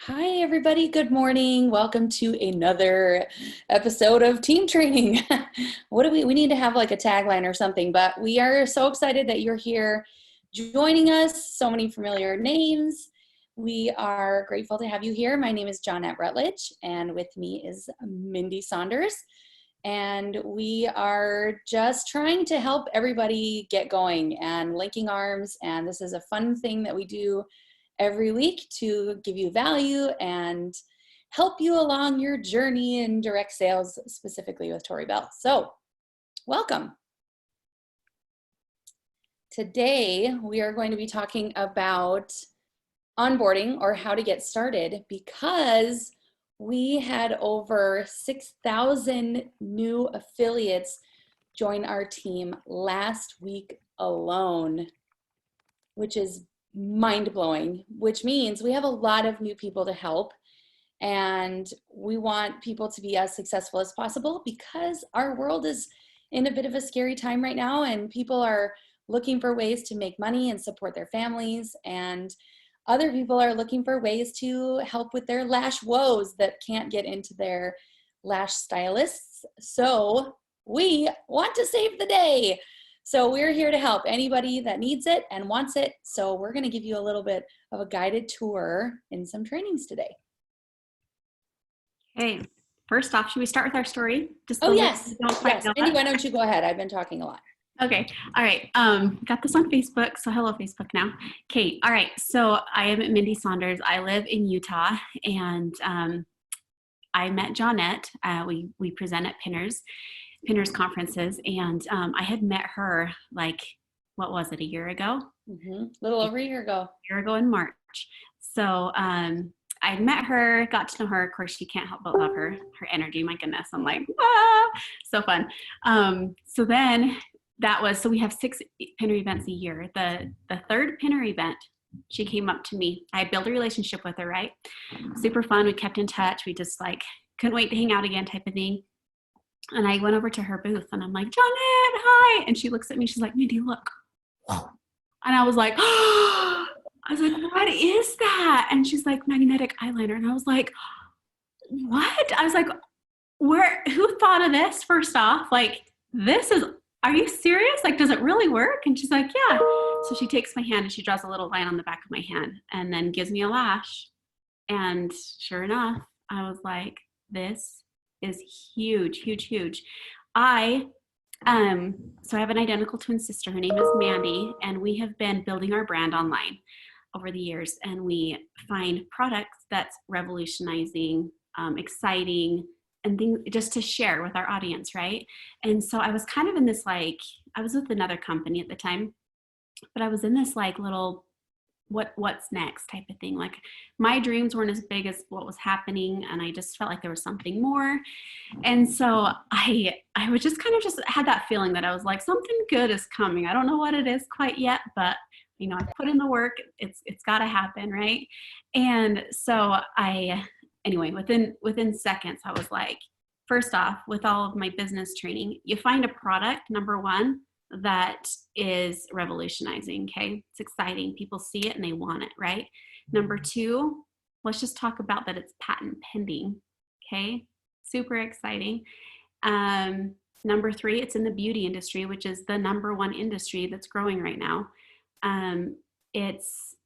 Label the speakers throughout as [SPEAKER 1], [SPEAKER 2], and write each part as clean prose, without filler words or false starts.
[SPEAKER 1] Hi, everybody. Good morning. Welcome to another episode of team training. What do we need to have like a tagline or something, but we are so excited that you're here joining us. So many familiar names. We are grateful to have you here. My name is Johnette Rutledge, and with me is Mindy Saunders. And we are just trying to help everybody get going and linking arms. And this is a fun thing that we do every week to give you value and help you along your journey in direct sales, specifically with Tori Belle. So welcome. Today, we are going to be talking about onboarding or how to get started because we had over 6,000 new affiliates join our team last week alone, which is mind-blowing, which means we have a lot of new people to help, and we want people to be as successful as possible because our world is in a bit of a scary time right now, and people are looking for ways to make money and support their families, and other people are looking for ways to help with their lash woes that can't get into their lash stylists. So we want to save the day. So we're here to help anybody that needs it and wants it. So we're going to give you a little bit of a guided tour in some trainings today.
[SPEAKER 2] Okay, first off, should we start with our story?
[SPEAKER 1] Yes. Mindy, why don't you go ahead? I've been talking a lot.
[SPEAKER 2] Okay, all right. Got this on Facebook, so hello Facebook now. Okay, all right. So I am Mindy Saunders. I live in Utah, and I met Johnette. We present at Pinners conferences, and I had met her like, what was it, a year ago?
[SPEAKER 1] A little over a year ago.
[SPEAKER 2] A year ago in March. So I met her, got to know her. Of course, you can't help but love her energy. My goodness, I'm like, ah, so fun. So then so we have 6 Pinner events a year. The third Pinner event, she came up to me. I built a relationship with her, right? Super fun. We kept in touch. We just like couldn't wait to hang out again type of thing. And I went over to her booth and I'm like, Johnette, hi. And she looks at me. She's like, Mindy, look. And I was like, oh, what is that? And she's like, magnetic eyeliner. And I was like, what? I was like, who thought of this first off? Like, are you serious? Like, does it really work? And she's like, yeah. So she takes my hand and she draws a little line on the back of my hand and then gives me a lash. And sure enough, I was like, this is huge, huge, huge. So I have an identical twin sister. Her name is Mandy, and we have been building our brand online over the years, and we find products that's revolutionizing, exciting, and things just to share with our audience, right? And so I was kind of in this I was with another company at the time, but I was in this little what's next type of thing. Like my dreams weren't as big as what was happening, and I just felt like there was something more. And so I was just kind of had that feeling that I was like, something good is coming. I don't know what it is quite yet, but I put in the work. It's got to happen, right? And so anyway, within seconds, I was like, first off, with all of my business training, you find a product, number one, that is revolutionizing, okay? It's exciting. People see it and they want it, right? Number two, let's just talk about that it's patent pending, okay? Super exciting. Number three, it's in the beauty industry, which is the number one industry that's growing right now. It's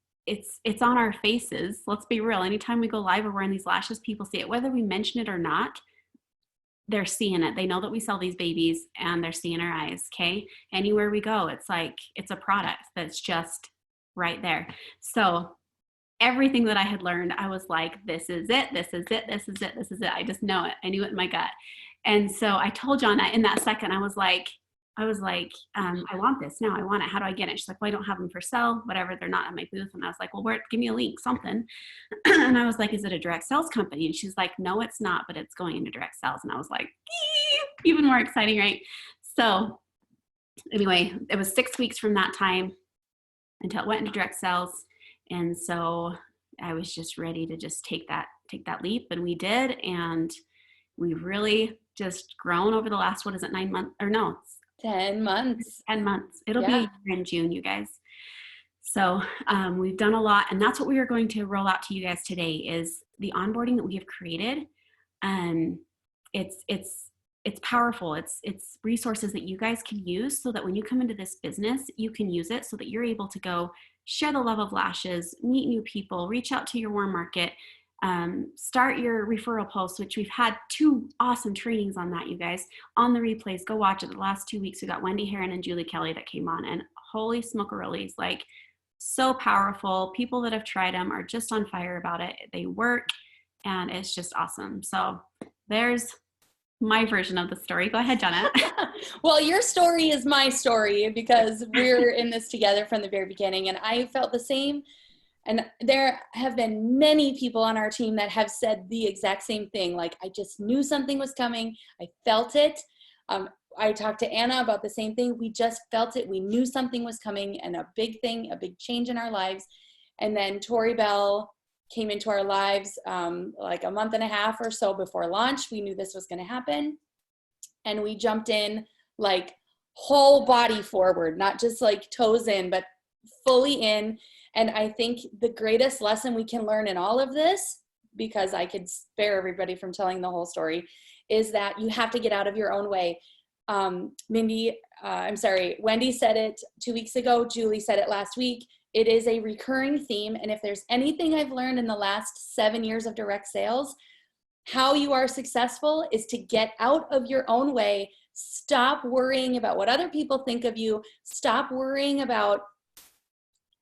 [SPEAKER 2] on our faces. Let's be real. Anytime we go live or we're in these lashes, people see it, whether we mention it or not. They're seeing it. They know that we sell these babies and they're seeing our eyes. Okay. Anywhere we go, it's like, it's a product that's just right there. So everything that I had learned, I was like, this is it. This is it. This is it. This is it. I just know it. I knew it in my gut. And so I told John in that second, I was like, I want this now. I want it. How do I get it? She's like, well, I don't have them for sale, whatever. They're not at my booth. And I was like, well, give me a link, something. And I was like, is it a direct sales company? And she's like, no, it's not, but it's going into direct sales. And I was like, even more exciting, right? So anyway, it was 6 weeks from that time until it went into direct sales. And so I was just ready to just take that leap. And we did. And we've really just grown over the last, 9 months? Or no,
[SPEAKER 1] 10 months.
[SPEAKER 2] 10 months. It'll be a year in June, you guys. So we've done a lot, and that's what we are going to roll out to you guys today is the onboarding that we have created. It's powerful. It's resources that you guys can use so that when you come into this business, you can use it so that you're able to go share the love of lashes, meet new people, reach out to your warm market, start your referral posts, which we've had 2 awesome trainings on that, you guys. On the replays, go watch it. The last 2 weeks, we got Wendy Heron and Julie Kelly that came on, and holy smokerilies, like so powerful. People that have tried them are just on fire about it. They work, and it's just awesome. So there's my version of the story. Go ahead, Johnette.
[SPEAKER 1] Well, your story is my story because we're in this together from the very beginning, and I felt the same. And there have been many people on our team that have said the exact same thing. Like, I just knew something was coming. I felt it. I talked to Anna about the same thing. We just felt it. We knew something was coming, and a big thing, a big change in our lives. And then Tori, Belle came into our lives like a month and a half or so before launch. We knew this was going to happen. And we jumped in like whole body forward, not just like toes in, but fully in. And I think the greatest lesson we can learn in all of this, because I could spare everybody from telling the whole story, is that you have to get out of your own way. Wendy said it 2 weeks ago. Julie said it last week. It is a recurring theme. And if there's anything I've learned in the last 7 years of direct sales, how you are successful is to get out of your own way. Stop worrying about what other people think of you. Stop worrying about,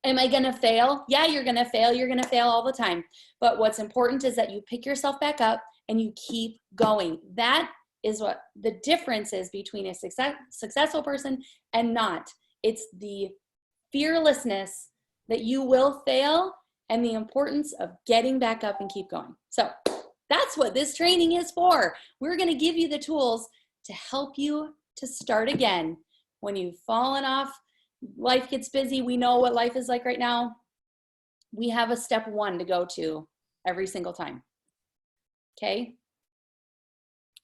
[SPEAKER 1] am I going to fail? Yeah, you're going to fail. You're going to fail all the time. But what's important is that you pick yourself back up and you keep going. That is what the difference is between a successful person and not. It's the fearlessness that you will fail and the importance of getting back up and keep going. So that's what this training is for. We're going to give you the tools to help you to start again. When you've fallen off, life gets busy. We know what life is like right now. We have a step 1 to go to every single time. Okay?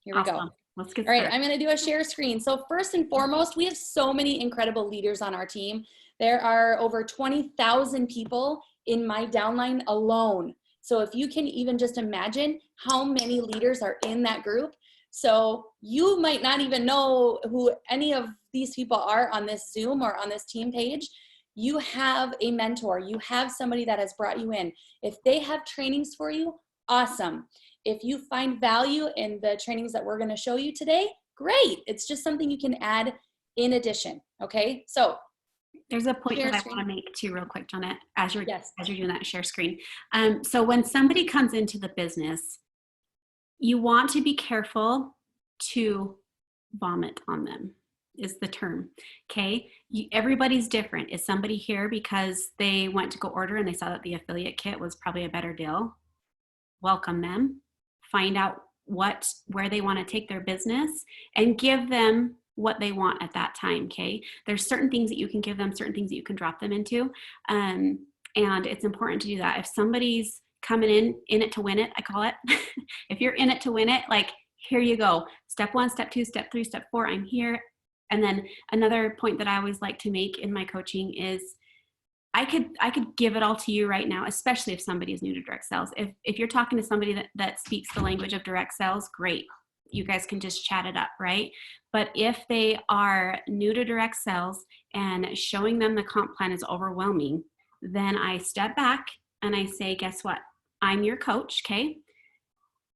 [SPEAKER 1] Here we
[SPEAKER 2] Awesome.
[SPEAKER 1] go.
[SPEAKER 2] Let's get
[SPEAKER 1] All right,
[SPEAKER 2] started.
[SPEAKER 1] I'm going to do a share screen. So first and foremost, we have so many incredible leaders on our team. There are over 20,000 people in my downline alone. So if you can even just imagine how many leaders are in that group. So you might not even know who any of these people are on this Zoom or on this team page. You have a mentor. You have somebody that has brought you in. If they have trainings for you, awesome. If you find value in the trainings that we're going to show you today, great. It's just something you can add in addition. Okay, so
[SPEAKER 2] there's a point that I want to make too real quick, Johnette, as you're doing that share screen. So when somebody comes into the business, you want to be careful to vomit on them is the term. Okay. Everybody's different. Is somebody here because they went to go order and they saw that the affiliate kit was probably a better deal? Welcome them. Find out where they want to take their business and give them what they want at that time. Okay. There's certain things that you can give them, certain things that you can drop them into. And it's important to do that. If somebody's coming in it to win it, I call it. If you're in it to win it, like, here you go. Step 1, step 2, step 3, step 4, I'm here. And then another point that I always like to make in my coaching is I could give it all to you right now, especially if somebody is new to direct sales. If you're talking to somebody that speaks the language of direct sales, great. You guys can just chat it up, right? But if they are new to direct sales and showing them the comp plan is overwhelming, then I step back and I say, guess what? I'm your coach, okay?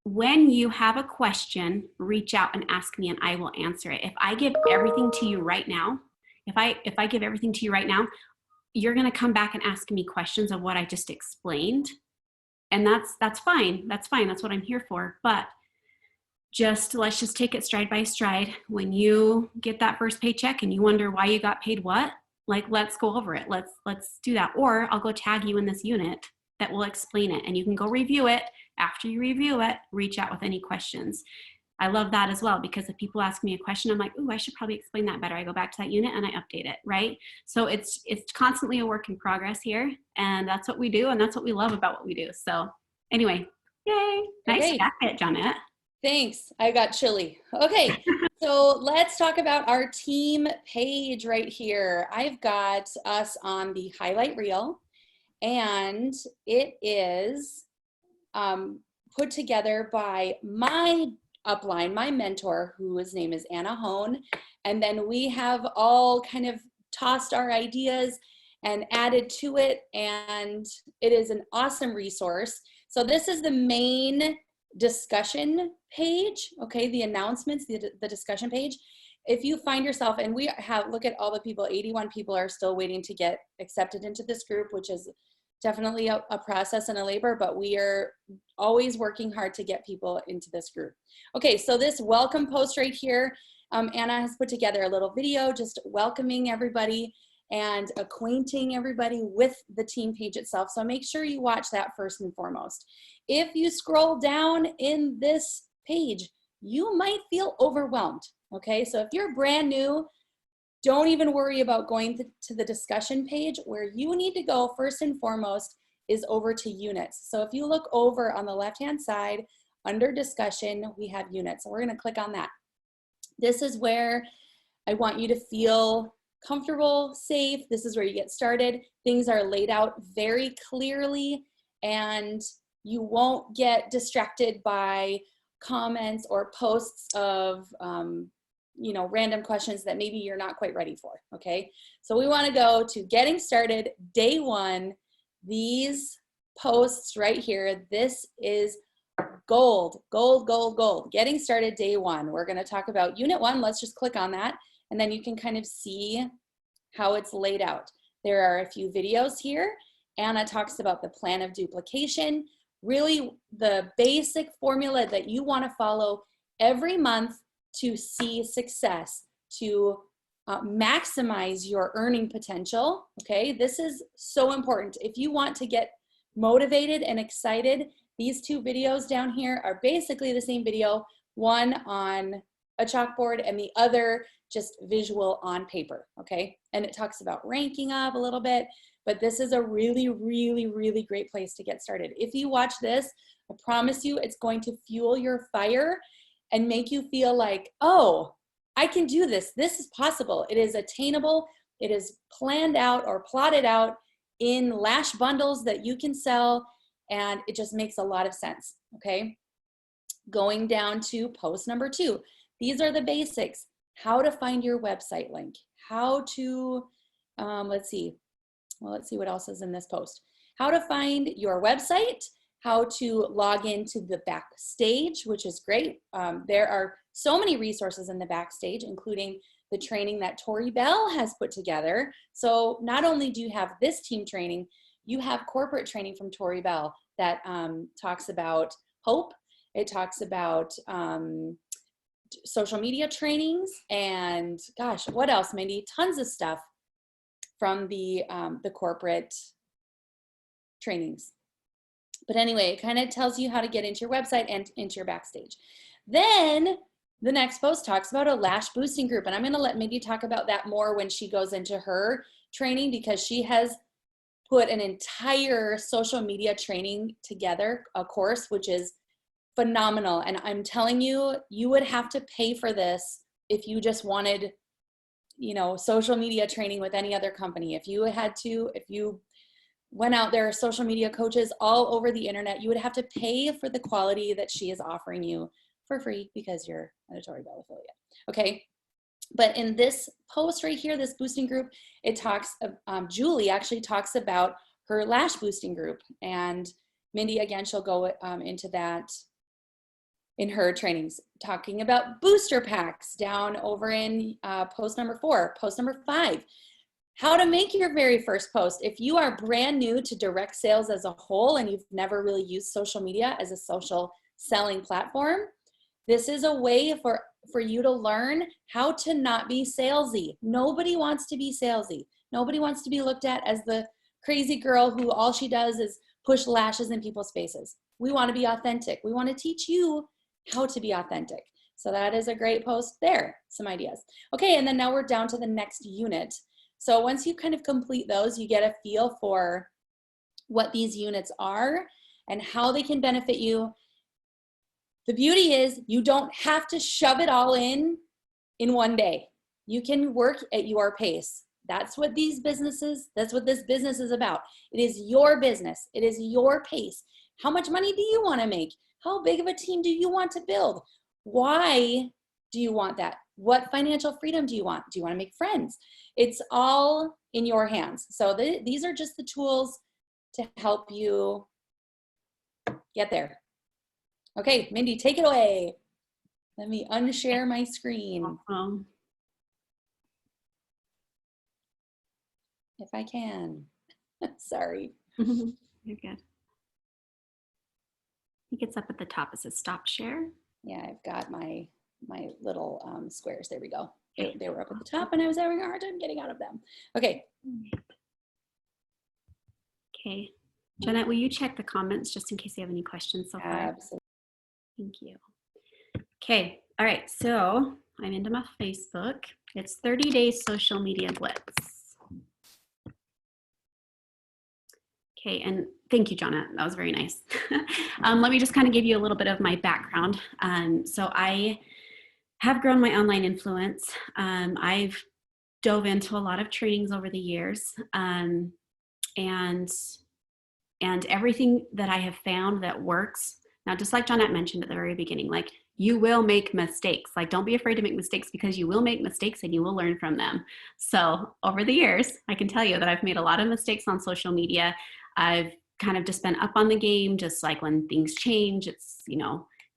[SPEAKER 2] When you have a question, reach out and ask me and I will answer it. If I give everything to you right now, if I give everything to you right now, you're going to come back and ask me questions of what I just explained. And that's fine. That's fine. That's what I'm here for. But let's just take it stride by stride. When you get that first paycheck and you wonder why you got paid what, like, let's go over it. Let's do that. Or I'll go tag you in this unit that will explain it and you can go review it. After you review it, reach out with any questions. I love that as well, because if people ask me a question, I'm like, ooh, I should probably explain that better. I go back to that unit and I update it, right? So it's constantly a work in progress here, and that's what we do, and that's what we love about what we do. So anyway, yay. Nice jacket, Johnette.
[SPEAKER 1] Thanks. I got chilly. Okay, so let's talk about our team page right here. I've got us on the highlight reel, and it is put together by my upline, my mentor, whose name is Anna Hone. And then we have all kind of tossed our ideas and added to it, and it is an awesome resource. So this is the main discussion page, okay, the announcements, the discussion page. If you find yourself, and we have, look at all the people, 81 people are still waiting to get accepted into this group, which is definitely a process and a labor, but we are always working hard to get people into this group. Okay, so this welcome post right here, Anna has put together a little video just welcoming everybody and acquainting everybody with the team page itself. So make sure you watch that first and foremost. If you scroll down in this page, you might feel overwhelmed, okay? So if you're brand new, don't even worry about going to the discussion page. Where you need to go first and foremost is over to units. So if you look over on the left-hand side, under discussion, we have units. So we're gonna click on that. This is where I want you to feel comfortable, safe. This is where you get started. Things are laid out very clearly, and you won't get distracted by comments or posts of you know, random questions that maybe you're not quite ready for, okay? So we wanna go to getting started, day one. These posts right here, this is gold, gold, gold, gold. Getting started, day one. We're gonna talk about unit one. Let's just click on that, and then you can kind of see how it's laid out. There are a few videos here. Anna talks about the plan of duplication, really the basic formula that you wanna follow every month to see success, to maximize your earning potential, okay? This is so important. If you want to get motivated and excited, these two videos down here are basically the same video, one on a chalkboard and the other just visual on paper, okay? And it talks about ranking up a little bit, but this is a really, really, really great place to get started. If you watch this, I promise you it's going to fuel your fire and make you feel like, oh, I can do this. This is possible. It is attainable. It is planned out or plotted out in lash bundles that you can sell, and it just makes a lot of sense, okay? Going down to post number 2. These are the basics. How to find your website link. How to, let's see what else is in this post. How to find your website, how to log into the backstage, which is great. There are so many resources in the backstage, including the training that Tori Belle has put together. So not only do you have this team training, you have corporate training from Tori Belle that talks about hope. It talks about social media trainings, and gosh, what else, Mindy? Tons of stuff from the corporate trainings. But anyway, it kind of tells you how to get into your website and into your backstage. Then the next post talks about a lash boosting group, and I'm going to let Mindy talk about that more when she goes into her training, because she has put an entire social media training together, a course, which is phenomenal. And I'm telling you, you would have to pay for this if you just wanted, you know, social media training with any other company. If you went out there, social media coaches all over the internet, you would have to pay for the quality that she is offering you for free because you're a Tori Belle affiliate, okay? But in this post right here, this boosting group, it talks, Julie actually talks about her lash boosting group, and Mindy, again, she'll go into that in her trainings, talking about booster packs down over in post number 4, post number 5. How to make your very first post. If you are brand new to direct sales as a whole and you've never really used social media as a social selling platform, this is a way for you to learn how to not be salesy. Nobody wants to be salesy. Nobody wants to be looked at as the crazy girl who all she does is push lashes in people's faces. We want to be authentic. We want to teach you how to be authentic. So that is a great post there, some ideas. Okay, and then now we're down to the next unit. So once you kind of complete those, you get a feel for what these units are and how they can benefit you. The beauty is you don't have to shove it all in one day. You can work at your pace. That's what this business is about. It is your business. It is your pace. How much money do you want to make? How big of a team do you want to build? Why do you want that? What financial freedom do you want? Do you want to make friends? It's all in your hands. So these are just the tools to help you get there. Okay, Mindy, take it away. Let me unshare my screen. If I can. Sorry.
[SPEAKER 2] You're good. I think it's up at the top. It says stop share.
[SPEAKER 1] Yeah, I've got my little squares. There we go. They were up at the top and I was having a hard time getting out of them. Okay.
[SPEAKER 2] Okay. Johnette, will you check the comments just in case you have any questions so far?
[SPEAKER 1] Absolutely.
[SPEAKER 2] Thank you. Okay. All right. So I'm into my Facebook. It's 30 days social media blitz. Okay. And thank you, Johnette. That was very nice. Let me just kind of give you a little bit of my background. So I have grown my online influence. I've dove into a lot of trainings over the years. And everything that I have found that works. Now, just like Johnette mentioned at the very beginning, like you will make mistakes. Like don't be afraid to make mistakes because you will make mistakes and you will learn from them. So over the years, I can tell you that I've made a lot of mistakes on social media. I've kind of just been up on the game, just like when things change, it's,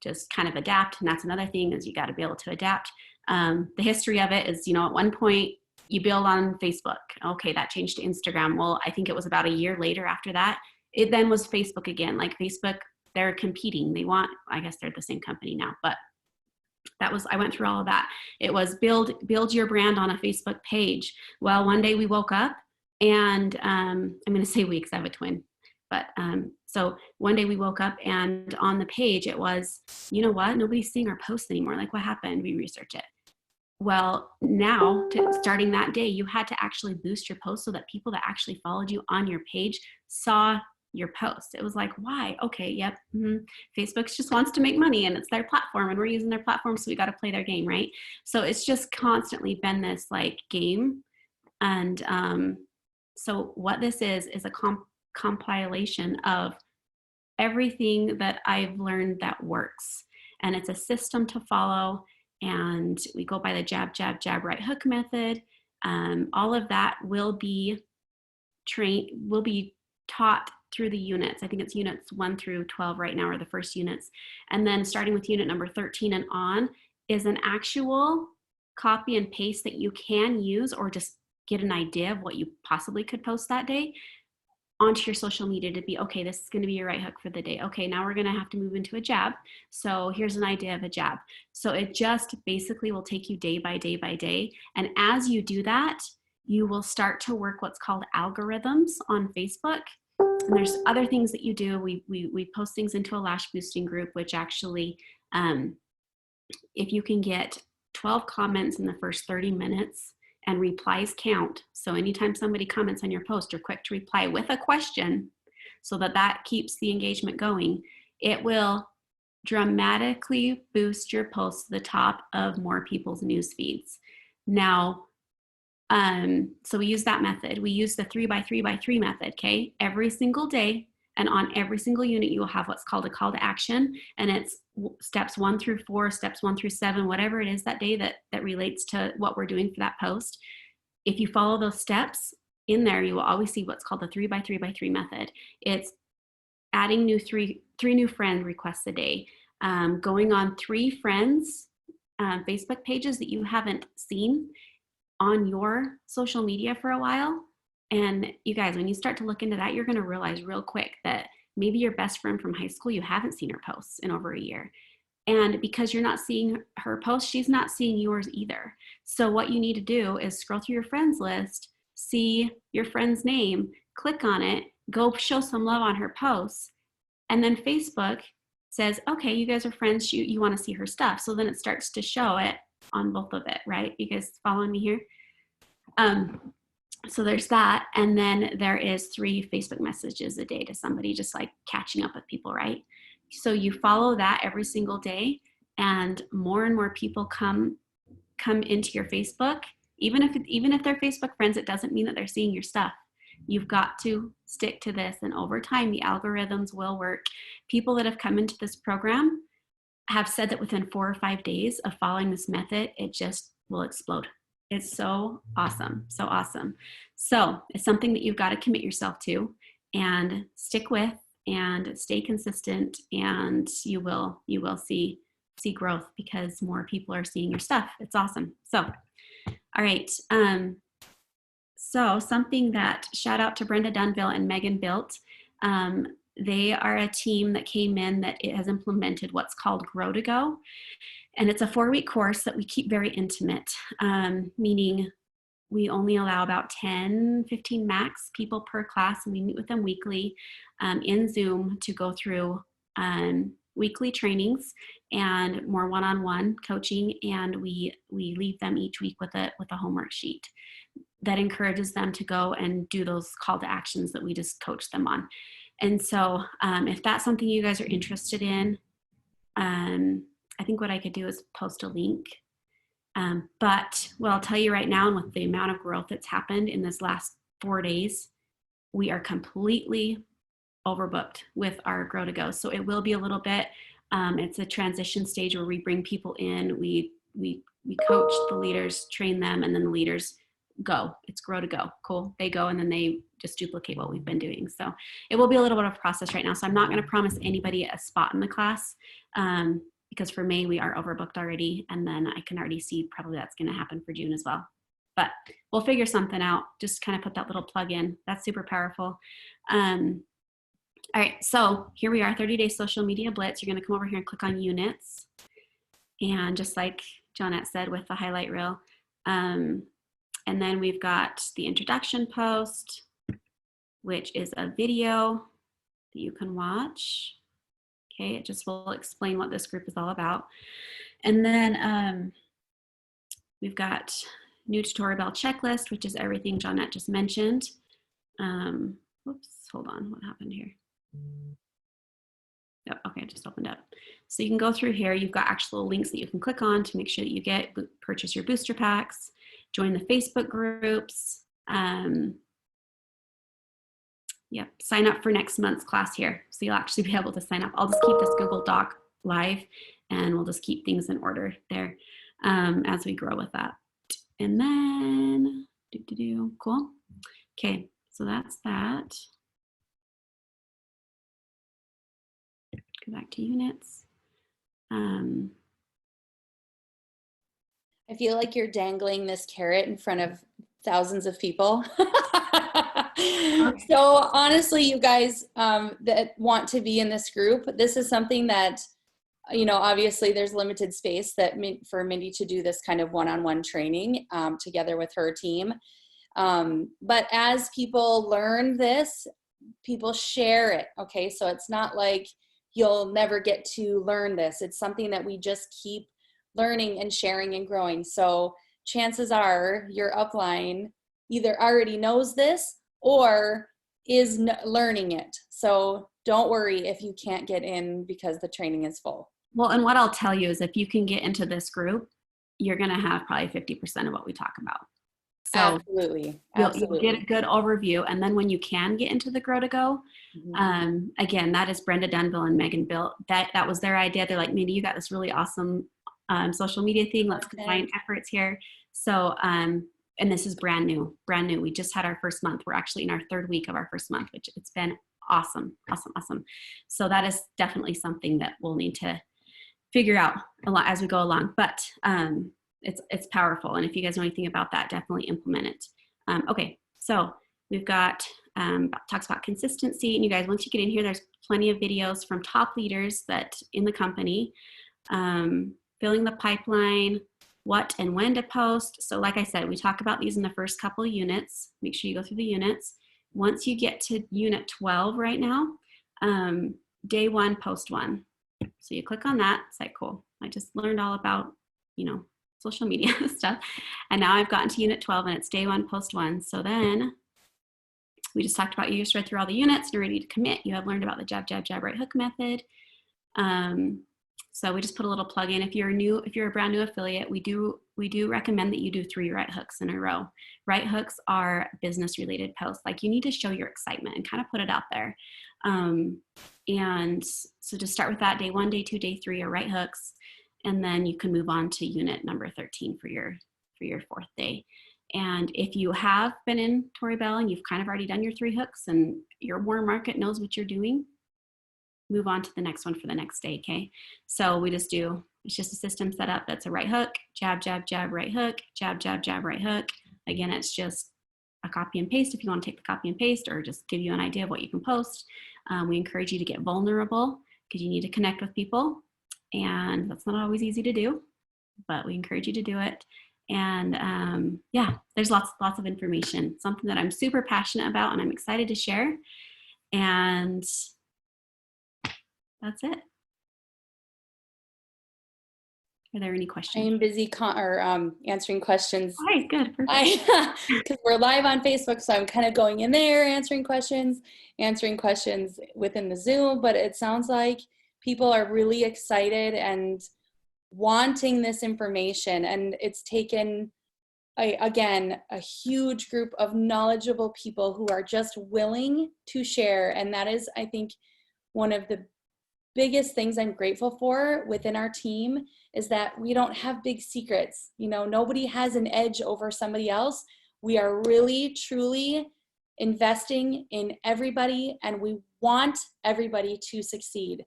[SPEAKER 2] just kind of adapt. And that's another thing is you got to be able to adapt. The history of it is, at one point you build on Facebook. Okay, that changed to Instagram. Well, I think it was about a year later after that, it then was Facebook again. Like Facebook, they're competing. I guess they're the same company now, but I went through all of that. It was build your brand on a Facebook page. Well, one day we woke up and I'm going to say we because I have a twin. But so one day we woke up and on the page it was, you know what? Nobody's seeing our posts anymore. Like what happened? We research it. Well, now starting that day, you had to actually boost your post so that people that actually followed you on your page saw your post. It was like, why? Okay, yep. Facebook just wants to make money and it's their platform and we're using their platform. So we got to play their game, right? So it's just constantly been this like game. And so what this is a compilation of everything that I've learned that works. And it's a system to follow. And we go by the jab, jab, jab, right hook method. All of that will be taught through the units. I think it's units 1 through 12 right now are the first units. And then starting with unit number 13 and on is an actual copy and paste that you can use or just get an idea of what you possibly could post that day onto your social media to be, okay, this is going to be your right hook for the day. Okay, now we're going to have to move into a jab. So here's an idea of a jab. So it just basically will take you day by day by day. And as you do that, you will start to work what's called algorithms on Facebook. And there's other things that you do. We post things into a lash boosting group, which actually, if you can get 12 comments in the first 30 minutes and replies count. So anytime somebody comments on your post, you're quick to reply with a question so that keeps the engagement going. It will dramatically boost your post to the top of more people's news feeds. Now, so we use that method. We use the 3x3x3 method, okay? Every single day and on every single unit, you will have what's called a call to action. And it's steps 1 through 4, steps 1 through 7, whatever it is that day that relates to what we're doing for that post. If you follow those steps in there, you will always see what's called the 3x3x3 method. It's adding three new friend requests a day, going on 3 friends' Facebook pages that you haven't seen on your social media for a while. And you guys, when you start to look into that, you're going to realize real quick that maybe your best friend from high school, you haven't seen her posts in over a year. And because you're not seeing her post, she's not seeing yours either. So what you need to do is scroll through your friends list, see your friend's name, click on it, go show some love on her posts. And then Facebook says, okay, you guys are friends, you want to see her stuff. So then it starts to show it on both of it, right? You guys following me here? So there's that. And then there is 3 Facebook messages a day to somebody, just like catching up with people, right? So you follow that every single day, and more people come into your Facebook. Even if they're Facebook friends, it doesn't mean that they're seeing your stuff. You've got to stick to this, and over time the algorithms will work. People that have come into this program have said that within 4 or 5 days of following this method, it just will explode. It's so awesome, so awesome. So it's something that you've got to commit yourself to and stick with and stay consistent, and you will see growth because more people are seeing your stuff. It's awesome. So, all right. So something that, shout out to Brenda Dunville and Megan Built. They are a team that came in that it has implemented what's called Grow to Go. And it's a 4-week course that we keep very intimate, meaning we only allow about 10, 15 max people per class, and we meet with them weekly in Zoom to go through weekly trainings and more one-on-one coaching, and we leave them each week with a homework sheet that encourages them to go and do those call to actions that we just coach them on. And so if that's something you guys are interested in, I think what I could do is post a link. But what I'll tell you right now, and with the amount of growth that's happened in this last 4 days, we are completely overbooked with our Grow to Go. So it will be a little bit, it's a transition stage where we bring people in, we coach the leaders, train them, and then the leaders go. It's Grow to Go. Cool. They go and then they just duplicate what we've been doing. So it will be a little bit of a process right now. So I'm not going to promise anybody a spot in the class because for May we are overbooked already. And then I can already see probably that's going to happen for June as well. But we'll figure something out. Just kind of put that little plug in. That's super powerful. All right, so here we are, 30-day social media blitz. You're going to come over here and click on units. And just like Johnette said with the highlight reel, and then we've got the introduction post, which is a video that you can watch. Okay, it just will explain what this group is all about. And then we've got new tutorial bell checklist, which is everything Johnette just mentioned. Whoops, hold on, what happened here? Yep, okay, it just opened up. So you can go through here. You've got actual links that you can click on to make sure that you purchase your booster packs, join the Facebook groups. Yep, sign up for next month's class here. So you'll actually be able to sign up. I'll just keep this Google Doc live and we'll just keep things in order there as we grow with that. And then, cool. Okay, so that's that. Go back to units.
[SPEAKER 1] I feel like you're dangling this carrot in front of thousands of people. So honestly, you guys that want to be in this group, this is something that, you know, obviously there's limited space that for Mindy to do this kind of one-on-one training together with her team. But as people learn this, people share it. Okay, so it's not like you'll never get to learn this. It's something that we just keep learning and sharing and growing. So chances are your upline either already knows this or is learning it. So don't worry if you can't get in because the training is full.
[SPEAKER 2] Well, and what I'll tell you is if you can get into this group, you're going to have probably 50% of what we talk about. So
[SPEAKER 1] absolutely.
[SPEAKER 2] You'll get a good overview. And then when you can get into the Grow to Go, again, that is Brenda Dunville and Megan Built. That was their idea. They're like, Mindy, you got this really awesome social media thing. Let's combine efforts here. So, and this is brand new. We just had our first month. We're actually in our 3rd week of our first month, which it's been awesome. So that is definitely something that we'll need to figure out a lot as we go along. But it's powerful. And if you guys know anything about that, definitely implement it. Okay, so we've got, talks about consistency. And you guys, once you get in here, there's plenty of videos from top leaders that in the company, filling the pipeline, what and when to post. So like I said, we talk about these in the first couple of units. Make sure you go through the units. Once you get to unit 12 right now, day 1, post 1. So you click on that. It's like, cool. I just learned all about, you know, social media stuff. And now I've gotten to unit 12 and it's day 1, post 1. So then we just talked about, you just read through all the units and you're ready to commit. You have learned about the jab, jab, jab, right hook method. So we just put a little plug in. If you're a brand new affiliate, we do recommend that you do 3 right hooks in a row. Right hooks are business related posts. Like, you need to show your excitement and kind of put it out there. And so to start with that, day 1, day 2, day 3 are right hooks. And then you can move on to unit number 13 for your 4th day. And if you have been in Tori Belle and you've kind of already done your 3 hooks and your warm market knows what you're doing, move on to the next one for the next day. Okay. So it's just a system set up that's a right hook, jab, jab, jab, right hook, jab, jab, jab, right hook. Again, it's just a copy and paste if you want to take the copy and paste, or just give you an idea of what you can post. We encourage you to get vulnerable because you need to connect with people. And that's not always easy to do, but we encourage you to do it. And yeah, there's lots of information, something that I'm super passionate about and I'm excited to share. And that's it. Are there any questions?
[SPEAKER 1] I am busy answering questions.
[SPEAKER 2] All right, good, perfect.
[SPEAKER 1] Because we're live on Facebook, so I'm kind of going in there, answering questions within the Zoom, but it sounds like people are really excited and wanting this information, and it's taken, again, a huge group of knowledgeable people who are just willing to share, and that is, I think, one of the biggest things I'm grateful for within our team is that we don't have big secrets. You know, nobody has an edge over somebody else. We are really, truly investing in everybody, and we want everybody to succeed.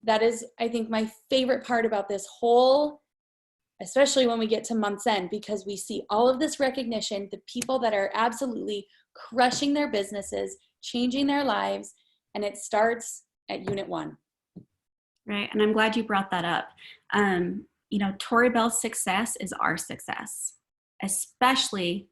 [SPEAKER 1] That is, I think, my favorite part about this whole, especially when we get to month's end, because we see all of this recognition, the people that are absolutely crushing their businesses, changing their lives, and it starts at Unit 1.
[SPEAKER 2] Right, and I'm glad you brought that up. You know, Tori Belle's success is our success, especially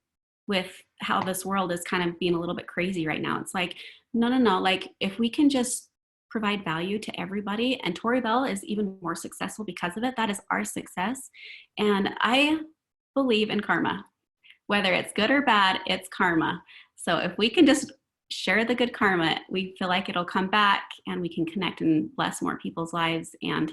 [SPEAKER 2] with how this world is kind of being a little bit crazy right now. It's like, no, like if we can just provide value to everybody, and Tori Belle is even more successful because of it, that is our success. And I believe in karma. Whether it's good or bad, it's karma. So if we can just share the good karma, we feel like it'll come back and we can connect and bless more people's lives. And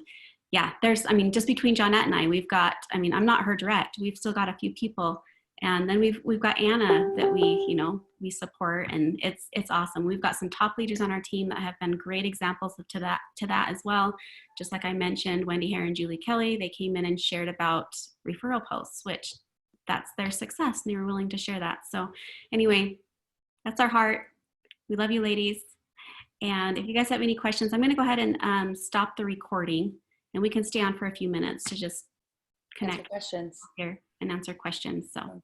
[SPEAKER 2] yeah, just between Johnette and I, we've got, I'm not her direct, we've still got a few people. And then we've got Anna that we support, and it's awesome. We've got some top leaders on our team that have been great examples to that as well. Just like I mentioned, Wendy Hare and Julie Kelly, they came in and shared about referral posts, which that's their success, and they were willing to share that. So anyway, that's our heart. We love you, ladies. And if you guys have any questions, I'm going to go ahead and stop the recording, and we can stay on for a few minutes to just connect
[SPEAKER 1] questions
[SPEAKER 2] here and answer questions. So.